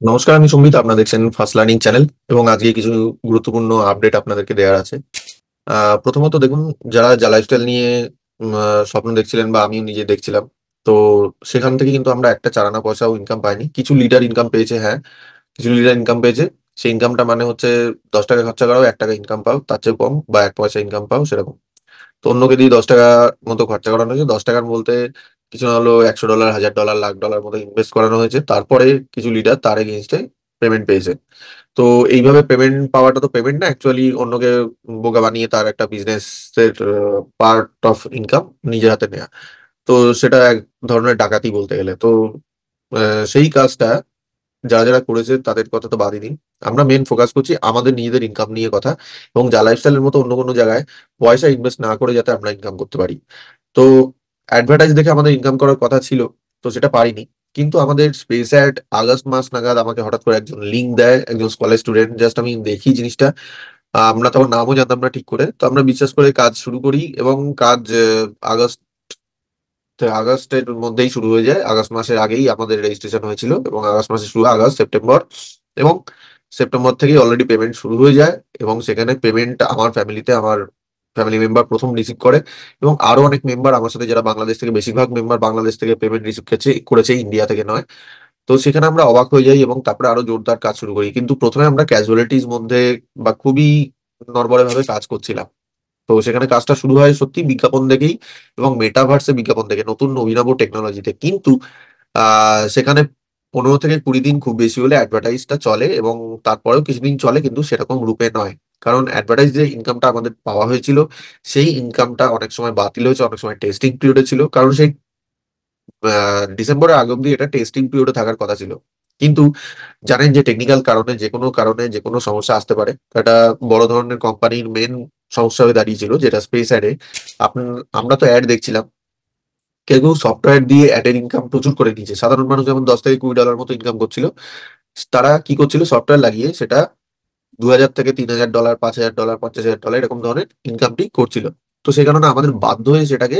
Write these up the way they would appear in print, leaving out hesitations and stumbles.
নমস্কার, আমি সম্বিত। আপনারা দেখছেন ফার্স্ট লার্নিং চ্যানেল এবং আজকে কিছু গুরুত্বপূর্ণ আপডেট আপনাদেরকে দেওয়ার আছে। প্রথমত দেখুন, যা লাইফস্টাইল নিয়ে স্বপ্ন দেখছিলেন বা আমিও নিজে দেখছিলাম। তো সেখান থেকে কিন্তু আমরা একটা চারানা পয়সাও ইনকাম পাইনি। কিছু লিডার ইনকাম পেয়েছে, হ্যাঁ, কিছু লিডার ইনকাম পেয়েছে। সেই ইনকামটা মানে হচ্ছে ৳১০ খরচা করাও ৳১ ইনকাম পাও, তার চেয়েও কম, বা ৳১ ইনকাম পাও সেরকম। তো অন্যকে দিয়ে ৳১০ মতো খরচা করানো হয়েছে। ৳১০ বলতে কিছু না হলেও $১০০, $১,০০০, $1,00,000 মতো ইনভেস্ট করানো হয়েছে। তারপরে কিছু লিডার তার এগেইনস্টে পেমেন্ট পেয়েছে। তো এইভাবে পেমেন্ট পাওয়াটা তো পেমেন্ট না, অ্যাকচুয়ালি অন্যকে বোকা বানিয়ে তার একটা বিজনেসের পার্ট অফ ইনকাম নিজের হাতে নেয়া। তো সেটা এক ধরনের ডাকাতি বলতে গেলে। তো সেই কাজটা যারা করেছে তাদের কথা তো বাদই দিন। আমরা মেইন ফোকাস করছি আমাদের নিজেদের ইনকাম নিয়ে কথা, এবং যা লাইফস্টাইলের মতো অন্য কোনো জায়গায় পয়সা ইনভেস্ট না করে যাতে আমরা ইনকাম করতে পারি। তো অ্যাডভার্টাইজ দেখে আমাদের ইনকাম করার কথা ছিল, তো সেটা পারিনি। কিন্তু আমাদের স্পেস অ্যাড আগস্ট মাস নাগাদ আমাকে হঠাৎ করে একজন লিঙ্ক দেয়, একজন কলেজ স্টুডেন্ট। জাস্ট আমি দেখি জিনিসটা। আমরা তখন নামও জানতাম না ঠিক করে। তো আমরা বিশ্বাস করে কাজ শুরু করি, এবং কাজ আগস্ট আগস্টের মধ্যেই শুরু হয়ে যায়। আগস্ট মাসের আগেই আমাদের রেজিস্ট্রেশন হয়েছিল, এবং আগস্ট মাসে শুরু, আগস্ট সেপ্টেম্বর, এবং সেপ্টেম্বর থেকেই অলরেডি পেমেন্ট শুরু হয়ে যায়। এবং সেখানে পেমেন্ট আমার ফ্যামিলিতে আমার ফ্যামিলি মেম্বার প্রথম রিসিভ করে, এবং আরো অনেক মেম্বার আমার সাথে যারা বাংলাদেশ থেকে, বেশিরভাগ মেম্বার বাংলাদেশ থেকে পেমেন্ট রিসিভ করেছে, ইন্ডিয়া থেকে নয়। তো সেখানে আমরা অবাক হয়ে যাই, এবং তারপরে আরো জোরদার কাজ শুরু করি। কিন্তু প্রথমে আমরা ক্যাজুয়ালিটিস মধ্যে বা খুবই নড়বড়ে ভাবে কাজ করছিলাম। তো সেখানে কাজটা শুরু হয় সত্যি বিজ্ঞাপন দেখেই, এবং মেটাভার্সে বিজ্ঞাপন দেখে, নতুন অভিনব টেকনোলজিতে। কিন্তু সেখানে 15 থেকে 20 দিন খুব বেশি হলে অ্যাডভার্টাইজটা চলে, এবং তারপরেও কিছুদিন চলে, কিন্তু সেরকম রূপে নয়। কারণ অ্যাডভার্টাইজ যে ইনকামটা আমাদের পাওয়া হয়েছিল, সেই ইনকামটা অনেক সময় বাতিল হয়েছে, অনেক সময় টেস্টিং পিরিয়ডে ছিল। কারণ সেই ডিসেম্বরের আগে অব্দি এটা টেস্টিং পিরিয়ডে থাকার কথা ছিল। কিন্তু জানেন যে টেকনিক্যাল কারণে, যে কোনো কারণে যে কোনো সমস্যা আসতে পারে। একটা বড় ধরনের কোম্পানির মেন সমস্যা হয়ে দাঁড়িয়েছিল, যেটা স্পেস অ্যাডে। আমরা তো অ্যাড দেখছিলাম, কেউ কেউ সফটওয়্যার দিয়ে অ্যাডের ইনকাম প্রচুর করে নিয়েছে। সাধারণ মানুষ যেমন $10 থেকে $20 মতো ইনকাম করছিল, তারা কি করছিল, সফটওয়্যার লাগিয়ে সেটা $2,000 থেকে $3,000, $5,000, $50,000 এরকম ধরনের ইনকামটি করছিল। তো সেই কারণে আমাদের বাধ্য হয়ে সেটাকে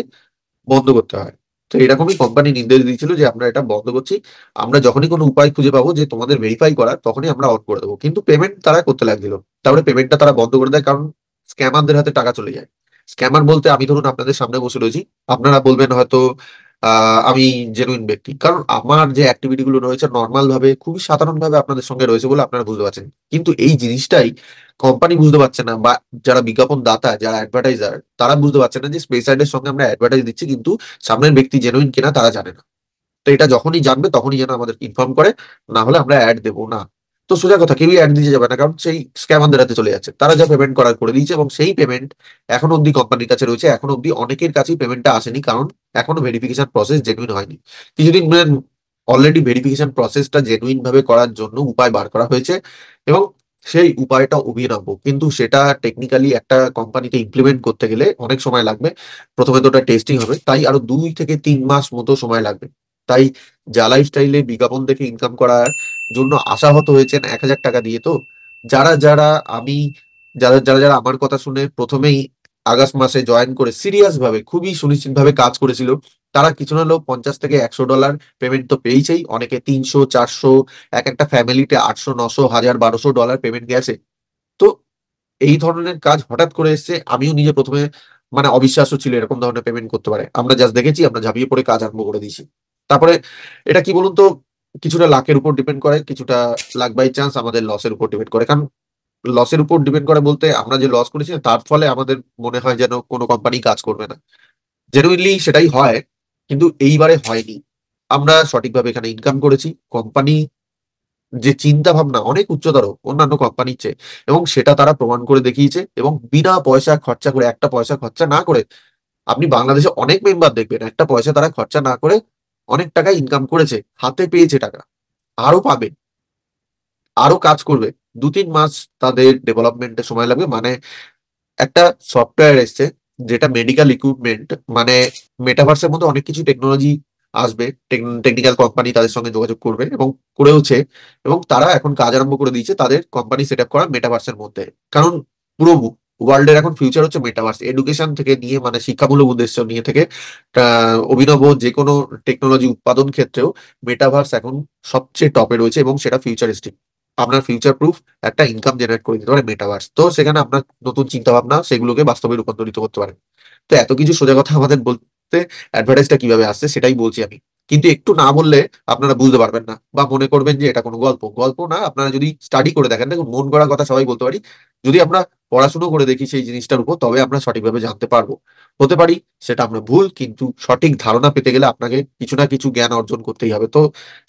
বন্ধ করতে হয়। তো এরকমই কোম্পানি নির্দেশ দিয়েছিল যে আমরা এটা বন্ধ করছি। আমরা যখনই কোনো উপায় খুঁজে পাবো যে তোমাদের ভেরিফাই করার, তখনই আমরা অন করে দেবো। কিন্তু পেমেন্ট তারা করতে লাগছিল। তারপরে পেমেন্টটা তারা বন্ধ করে দেয়, কারণ স্ক্যামারদের হাতে টাকা চলে যায়। স্ক্যামার বলতে, আমি ধরুন আপনাদের সামনে বসে রয়েছি, আপনারা বলবেন হয়তো আমি জেনুইন ব্যক্তি, কারণ আমার যে অ্যাক্টিভিটি গুলো রয়েছে নর্মাল ভাবে, খুবই সাধারণ ভাবে আপনাদের সঙ্গে রয়েছে বলে আপনারা বুঝতে পারছেন। কিন্তু এই জিনিসটাই কোম্পানি বুঝতে পারছে না, বা যারা বিজ্ঞাপন দাতা, যারা অ্যাডভার্টাইজার, তারা বুঝতে পারছে না যে স্পেস অ্যাডের সঙ্গে আমরা অ্যাডভার্টাইজ দিচ্ছি, কিন্তু সামনের ব্যক্তি জেনুইন কিনা তারা জানে না। তো এটা যখনই জানবে তখনই যেন আমাদের ইনফর্ম করে, না হলে আমরা অ্যাড দেবো না। তো সোজা কথা, কেউই অ্যাড দিতে যাবে না, কারণ সেই স্ক্যামারদের হাতে চলে যাচ্ছে। তারা যা পেমেন্ট করার করে দিয়েছে, এবং সেই পেমেন্ট এখনো অব্দি কোম্পানির কাছে রয়েছে। এখনো অব্দি অনেকের কাছেই পেমেন্টটা আসেনি, কারণ এখনো ভেরিফিকেশন প্রসেস জেনুইন হয়নি। কিছুদিন অলরেডি ভেরিফিকেশন প্রসেসটা জেনুইন ভাবে করার জন্য উপায় বার করা হয়েছে, এবং সেই উপায়টা অভিনব, কিন্তু সেটা টেকনিক্যালি একটা কোম্পানিতে ইমপ্লিমেন্ট করতে গেলে অনেক সময় লাগবে। প্রথমে তো ওটা টেস্টিং হবে, তাই আরো 2 থেকে 3 মাস মতো সময় লাগবে। তাই যা লাইফস্টাইলে বিজ্ঞাপন দেখে ইনকাম করার জন্য আশাহত হয়েছেন 1,000 টাকা দিয়ে, তো যারা যারা আমি যারা আমার কথা শুনে প্রথমেই আগস্ট মাসে জয়েন করে সিরিয়াস ভাবে, খুবই সুনিশ্চিত ভাবে কাজ করেছিল, তারা কিছু না হলেও $50 থেকে $100 পেমেন্ট তো পেয়েছেই। অনেকে 300, 400, এক একটা ফ্যামিলিতে 800, 900, 1000, $1,200 পেমেন্ট গেছে। তো এই ধরনের কাজ হঠাৎ করে এসছে। আমিও নিজে প্রথমে মানে অবিশ্বাস্য ছিল এরকম ধরনের পেমেন্ট করতে পারে। আমরা জাস্ট দেখেছি, আমরা ঝাঁপিয়ে পড়ে কাজ আরম্ভ করে দিয়েছি। তারপরে এটা কি বলুন তো, কিছুটা লাকের উপর ডিপেন্ড করে, কিছুটা লাক বাই চান্স আমাদের লসের উপর ডিপেন্ড করে। কারণ লসের উপর ডিপেন্ড করে বলতে, আমরা যে লস করেছি তার ফলে আমাদের মনে হয় যেন কোনো কোম্পানি কাজ করবে না। জেনুইনলি সেটাই হয়, কিন্তু এইবারে হয়নি। আমরা সঠিকভাবে এখানে ইনকাম করেছি। কোম্পানি যে চিন্তা ভাবনা অনেক উচ্চতর অন্যান্য কোম্পানির চেয়ে, এবং সেটা তারা প্রমাণ করে দেখিয়েছে। এবং বিনা পয়সা খরচা করে, একটা পয়সা খরচা না করে, আপনি বাংলাদেশে অনেক মেম্বার দেখবেন একটা পয়সা তারা খরচা না করে অনেক টাকা ইনকাম করেছে, হাতে পেয়েছে টাকা, আরো পাবে, আরো কাজ করবে। 2-3 মাস তাদের ডেভেলপমেন্টে সময় লাগবে। মানে একটা সফটওয়্যার এসছে, যেটা মেডিকেল ইকুইপমেন্ট, মানে মেটাভার্সের মধ্যে অনেক কিছু টেকনোলজি আসবে। টেকনিক্যাল কোম্পানি তাদের সঙ্গে যোগাযোগ করবে, এবং করেওছে। এবং তারা এখন কাজ আরম্ভ করে দিয়েছে তাদের কোম্পানি সেট আপ করা মেটাভার্সের মধ্যে। কারণ পুরো ওয়ার্ল্ডের এখন ফিউচার হচ্ছে মেটাভার্স। এডুকেশন থেকে নিয়ে মানে শিক্ষামূলক উদ্দেশ্য নিয়ে থেকে অভিনব যে কোনো টেকনোলজি উৎপাদন ক্ষেত্রেও মেটাভার্স এখন সবচেয়ে টপে রয়েছে এবং সেটা ফিউচারিস্টিক। আপনার ফিউচার প্রুফ একটা ইনকাম জেনারেট করে দিতে পারে মেটাভার্স। তো সেখানে আপনার নতুন চিন্তা ভাবনা সেগুলোকে বাস্তবে রূপান্তরিত করতে পারে। তো এত কিছু সোজা কথা আমাদের বলতে অ্যাডভার্টাইজটা কিভাবে আসছে সেটাই বলছি আমি। কিন্তু একটু না বললে আপনারা বুঝতে পারবেন না বা মনে করবেন যে এটা কোনো গল্প গল্প না। আপনারা যদি স্টাডি করে দেখেন, দেখুন মন গড়া কথা সবাই বলতে পারি, যদি আমরা পড়াশুনো করে দেখি সেই জিনিসটার উপর, তবে আমরা সঠিকভাবে জানতে পারবো। হতে পারি সেটা আমরা ভুল, কিন্তু সঠিক ধারণা পেতে গেলে আপনাকে কিছু না কিছু জ্ঞান অর্জন করতেই হবে। তো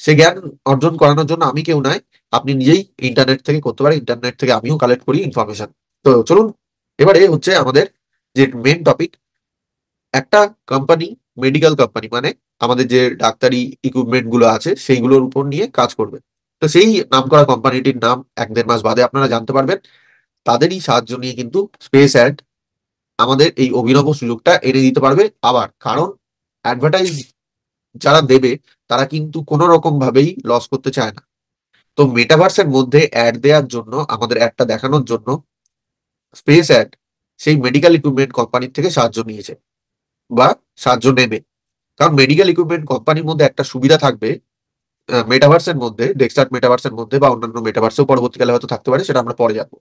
সে জ্ঞান অর্জন করানোর জন্য আমি কেউ নাই, আপনি নিজেই ইন্টারনেট থেকে করতে পারেন। ইন্টারনেট থেকে আমিও কালেক্ট করি ইনফরমেশন। তো চলুন এবারে হচ্ছে আমাদের যে মেন টপিক, একটা কোম্পানি, মেডিকেল কোম্পানি মানে আমাদের যে ডাক্তারি ইকুইপমেন্ট গুলো আছে সেইগুলোর উপর নিয়ে কাজ করবে। তো সেই নামকরা কোম্পানিটির নাম 1-1.5 মাস বাদে আপনারা জানতে পারবেন। তাদেরই সাহায্য নিয়ে কিন্তু স্পেস অ্যাড আমাদের এই অভিনব সুযোগটা এনে দিতে পারবে। আবার কারণ অ্যাডভার্টাইজ যারা দেবে তারা কিন্তু কোনো রকম ভাবেই লস করতে চায় না। তো মেটাভার্সের মধ্যে অ্যাড দেওয়ার জন্য, আমাদের অ্যাডটা দেখানোর জন্য স্পেস অ্যাড সেই মেডিকেল ইকুইপমেন্ট কোম্পানির থেকে সাহায্য নিয়েছে বা সাহায্য নেবে। কারণ মেডিকেল ইকুইপমেন্ট কোম্পানির মধ্যে একটা সুবিধা থাকবে, মেটাভার্সের মধ্যে, ডেক্সটার মেটাভার্সের মধ্যে বা অন্যান্য মেটাভার্সেও পরবর্তীকালে হয়তো থাকতে পারে, সেটা আমরা পরে যাবো।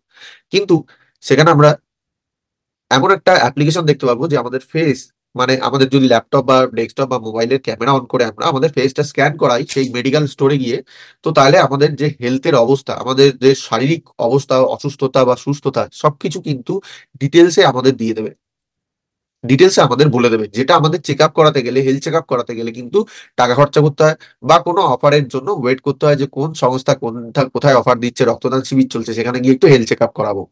কিন্তু সেখানে আমরা এমন একটা অ্যাপ্লিকেশন দেখতে পাবো যে আমাদের ফেস, মানে আমাদের যদি ল্যাপটপ বা ডেস্কটপ বা মোবাইলের ক্যামেরা অন করে আমরা আমাদের ফেসটা স্ক্যান করাই সেই মেডিকেল স্টোরে গিয়ে, তো তাহলে আমাদের যে হেলথের অবস্থা, আমাদের যে শারীরিক অবস্থা, অসুস্থতা বা সুস্থতা, সবকিছু কিন্তু ডিটেলসে আমাদের দিয়ে দেবে, ডিটেলসে আমাদের বলে দেবে। যেটা আমাদের চেক আপ করাতে গেলে, হেলথ চেক আপ করাতে গেলে কিন্তু টাকা খরচা করতে হয় বা কোনো অফারের জন্য ওয়েট করতে হয় যে কোন সংস্থা কোনটা কোথায় অফার দিচ্ছে, রক্তদান শিবির চলছে, সেখানে গিয়ে একটু হেলথ চেক আপ করাবো।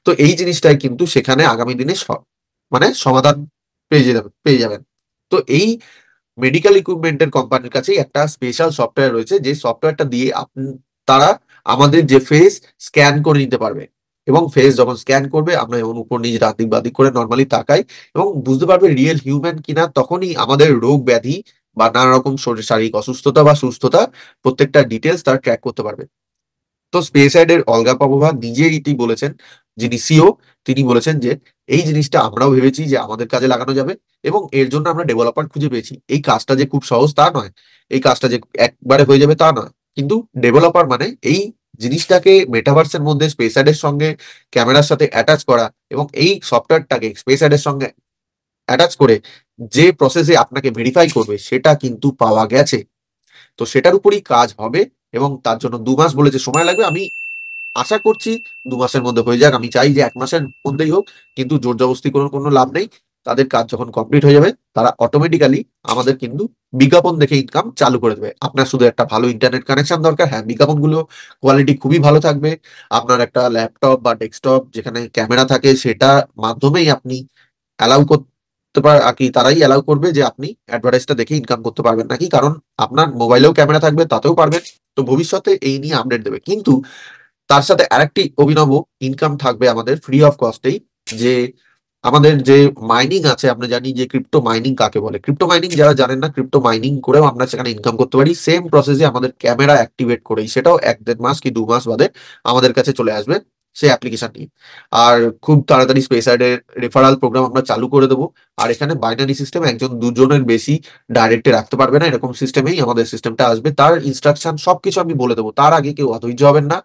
তো এই জিনিসটাই কিন্তু সেখানে আগামী দিনে মানে সমাধান পেয়ে যাবেন। তো এই মেডিকেল ইকুইপমেন্টের কোম্পানির কাছেই একটা স্পেশাল সফটওয়্যার রয়েছে, যে সফটওয়্যারটা দিয়ে তারা আমাদের যে ফেস স্ক্যান করে নিতে পারবে। এবং ফেস যখন স্ক্যান করবে, আমরা যেমন উপর নিচ ডান দিক বাঁ দিক করে নর্মালি তাকাই এবং বুঝতে পারবে রিয়েল হিউম্যান কিনা, তখনই আমাদের রোগ ব্যাধি বা নানা রকম শারীরিক অসুস্থতা বা সুস্থতা প্রত্যেকটা ডিটেলস তারা ট্র্যাক করতে পারবে। তো স্পেস এর অলগা পাভোভা নিজেই এটি বলেছেন, যিনি সিও, তিনি বলেছেন যে এই জিনিসটা আমরাও ভেবেছি যে আমাদের কাজে লাগানো যাবে এবং এর জন্য আমরা ডেভেলপার খুঁজে পেয়েছি। এই কাজটা যে খুব সহজ তা নয়, এই কাজটা যে একবারে হয়ে যাবে তা নয়, কিন্তু ডেভেলপার মানে এই জিনিসটাকে মেটাভার্সের মধ্যে স্পেস এর সঙ্গে ক্যামেরার সাথে অ্যাটাচ করা এবং এই সফটওয়্যারটাকে স্পেস এর সঙ্গে অ্যাটাচ করে যে প্রসেসে আপনাকে ভেরিফাই করবে সেটা কিন্তু পাওয়া গেছে। তো সেটার উপরই কাজ হবে এবং তার জন্য 2 মাস বলেছে সময় লাগবে। আমি আশা করছি 2 মাসের মধ্যে হয়ে যাক। আমি চাই যে 1 মাসের মধ্যেই হোক, কিন্তু জোর জবরদস্তি করে কোনো লাভ নেই। তাদের কাজ যখন কমপ্লিট হয়ে যাবে, তারা অটোমেটিক্যালি আমাদের কিন্তু বিজ্ঞাপন দেখে ইনকাম চালু করে দেবে। আপনার শুধু একটা ভালো ইন্টারনেট কানেকশন দরকার। হ্যাঁ, বিজ্ঞাপনগুলো কোয়ালিটি খুবই ভালো থাকবে। আপনার একটা ল্যাপটপ বা ডেস্কটপ যেখানে ক্যামেরা থাকে, সেটা মাধ্যমেই আপনি অ্যালাউ করতে পার আর কি, তারাই অ্যালাউ করবে যে আপনি অ্যাডভার্টাইজটা দেখে ইনকাম করতে পারবেন নাকি, কারণ আপনার মোবাইলেও ক্যামেরা থাকবে, তাতেও পারবেন। তো ভবিষ্যতে এই নিয়ে আপডেট দেবে। কিন্তু তার সাথে আরেকটি অভিনব ইনকাম থাকবে আমাদের ফ্রি অফ কস্টেই, যে আমাদের যে মাইনিং আছে, আমরা জানি যে ক্রিপ্টো মাইনিং কাকে বলে। ক্রিপ্টো মাইনিং যারা জানেন না, ক্রিপ্টো মাইনিং করেও আমরা সেখানে ইনকাম করতে পারি সেম প্রসেসে আমাদের ক্যামেরা অ্যাক্টিভেট করেই। সেটাও 1-1.5 মাস কি 2 মাস বাদে আমাদের কাছে চলে আসবে সেই অ্যাপ্লিকেশনটি। আর খুব তাড়াতাড়ি স্পেসাইডের রেফারাল প্রোগ্রাম আমরা চালু করে দেবো। আর এখানে বাইনারি সিস্টেম, একজন দুজনের বেশি ডাইরেক্টে রাখতে পারবে না, এরকম সিস্টেমেই আমাদের সিস্টেমটা আসবে। তার ইনস্ট্রাকশন সবকিছু আমি বলে দেবো, তার আগে কেউ অধৈর্য হবেন না।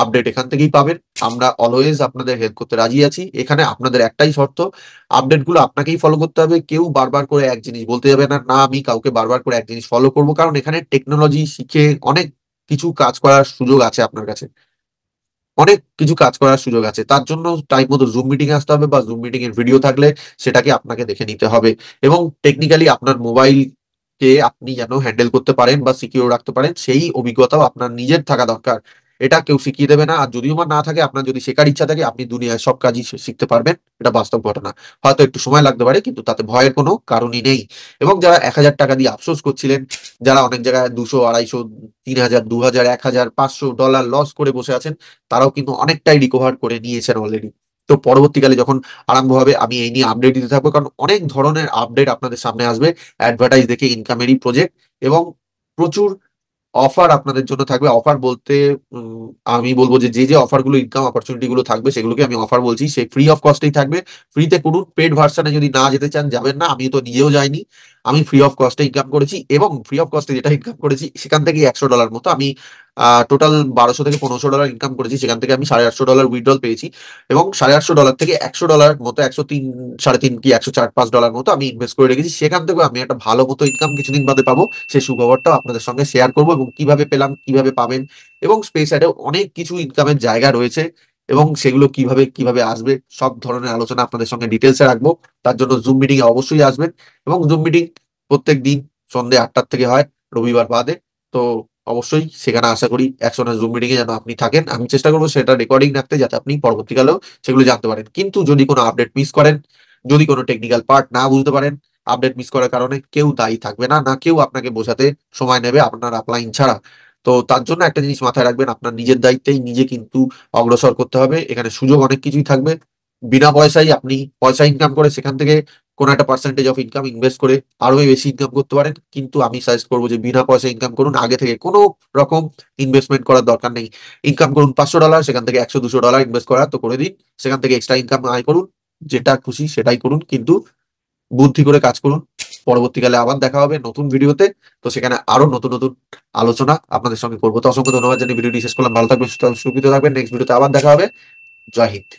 আপডেট এখান থেকেই পাবেন। আমরা অলওয়েজ আপনাদের হেল্প করতে রাজি আছি। এখানে আপনাদের একটাই শর্ত, আপডেট গুলো আপনাকেই ফলো করতে হবে। কেউ বারবার করে এক জিনিস বলতে যাবে না, না আমি কাউকে বারবার করে এক জিনিস ফলো করবো, কারণ এখানে টেকনোলজি শিখে অনেক কিছু কাজ করার সুযোগ আছে আপনার কাছে, অনেক কিছু কাজ করার সুযোগ আছে। তার জন্য টাইম মতো জুম মিটিং এ আসতে হবে বা জুম মিটিং এর ভিডিও থাকলে সেটাকে আপনাকে দেখে নিতে হবে এবং টেকনিক্যালি আপনার মোবাইল কে আপনি যেন হ্যান্ডেল করতে পারেন বা সিকিউর রাখতে পারেন, সেই অভিজ্ঞতাও আপনার নিজের থাকা দরকার। এটা কেউ শিখিয়ে দেবে না। আর যদিও বা না থাকে, আপনার যদি শেখার ইচ্ছা থাকে, আপনি দুনিয়ায় সব কাজই শিখতে পারবেন। এটা বাস্তব ঘটনা। হয়তো একটু সময় লাগতে পারে, কিন্তু তাতে ভয়ের কোনো কারণই নেই। এবং যারা 1,000 টাকা দিয়ে আফসোস করছিলেন, যারা অনেক জায়গায় 200, 250, 3,000, 2,000, 1,000, $500 লস করে বসে আছেন, তারাও কিন্তু অনেকটাই রিকভার করে নিয়েছেন অলরেডি। তো পরবর্তীকালে যখন আরম্ভ হবে, আমি এই নিয়ে আপডেট দিতে থাকবো, কারণ অনেক ধরনের আপডেট আপনাদের সামনে আসবে। অ্যাডভার্টাইজ দেখে ইনকামেরই প্রজেক্ট এবং প্রচুর অফার আপনাদের জন্য থাকবে। অফার বলতে আমি বলব যে অফার গুলো, ইনকাম অপরচুনিটি গুলো থাকবে সেগুলোকে আমি অফার বলছি। সে ফ্রি অফ কস্টেই থাকবে। ফ্রিতে করুন। পেড ভার্সনে যদি না যেতে চান যাবেন না। আমি তো নিজেও যাইনি। আমি ফ্রি অফ কস্টে ইনকাম করেছি এবং ফ্রি অফ কস্টে যেটা ইনকাম করেছি সেখান থেকে $100 মতো আমি টোটাল 1200 থেকে $1500 ইনকাম করেছি। সেখান থেকে আমি $850 উইথড্রল পেয়েছি এবং $850 থেকে $100 মতো, 103, 3.5 কি 104-5 ডলার মতো আমি ইনভেস্ট করে রেখেছি। সেখান থেকেও আমি একটা ভালো মতো ইনকাম কিছুদিন বাদে পাবো। সেই সুখবরটাও আপনাদের সঙ্গে শেয়ার করবো এবং কিভাবে পেলাম, কিভাবে পাবেন, এবং স্পেস অ্যাডে অনেক কিছু ইনকামের জায়গা রয়েছে এবং সেগুলো কিভাবে কিভাবে আসবে সব ধরনের আলোচনা আপনাদের সঙ্গে ডিটেলসে রাখবো। তার জন্য জুম মিটিং এ অবশ্যই আসবেন এবং জুম মিটিং প্রত্যেক দিন সন্ধ্যে 8টার থেকে হয়, রবিবার বাদে। তো অবশ্যই সেখানে আশা করি একসঙ্গে জুম মিটিং এ যেন আপনি থাকেন। আমি চেষ্টা করবো সেটা রেকর্ডিং রাখতে, যাতে আপনি পরবর্তীকালেও সেগুলো জানতে পারেন। কিন্তু যদি কোনো আপডেট মিস করেন, যদি কোনো টেকনিক্যাল পার্ট না বুঝতে পারেন, আপডেট মিস করার কারণে কেউ দায়ী থাকবে না, না কেউ আপনাকে বোঝাতে সময় নেবে আপনার আপলাইন ছাড়া। তো তার জন্য একটা জিনিস মাথায় রাখবেন, আপনার নিজের দায়িত্বেই নিজে কিন্তু অগ্রসর করতে হবে। এখানে সুযোগ অনেক কিছুই থাকবে। বিনা পয়সায় আপনি পয়সা ইনকাম করে সেখান থেকে কোনো একটা পার্সেন্টেজ অফ ইনকাম ইনভেস্ট করে আরো বেশি ইনকাম করতে পারেন। কিন্তু আমি সাজেস্ট করবো যে বিনা পয়সা ইনকাম করুন। আগে থেকে কোনো রকম ইনভেস্টমেন্ট করার দরকার নেই। ইনকাম করুন $500, সেখান থেকে 100-200 ডলার ইনভেস্ট করা তো করে দিন। সেখান থেকে এক্সট্রা ইনকাম আয় করুন। যেটা খুশি সেটাই করুন, কিন্তু বুদ্ধি করে কাজ করুন। পরবর্তীকালে আবার দেখা হবে নতুন ভিডিওতে। তো সেখানে আরো নতুন নতুন আলোচনা আপনাদের সঙ্গে করবো। তো অসংখ্য ধন্যবাদ জানিয়ে ভিডিওটি শেষ করলাম। ভালো থাকবেন, সুস্থ থাকবেন। নেক্সট ভিডিওতে আবার দেখা হবে। জয় হিন্দ।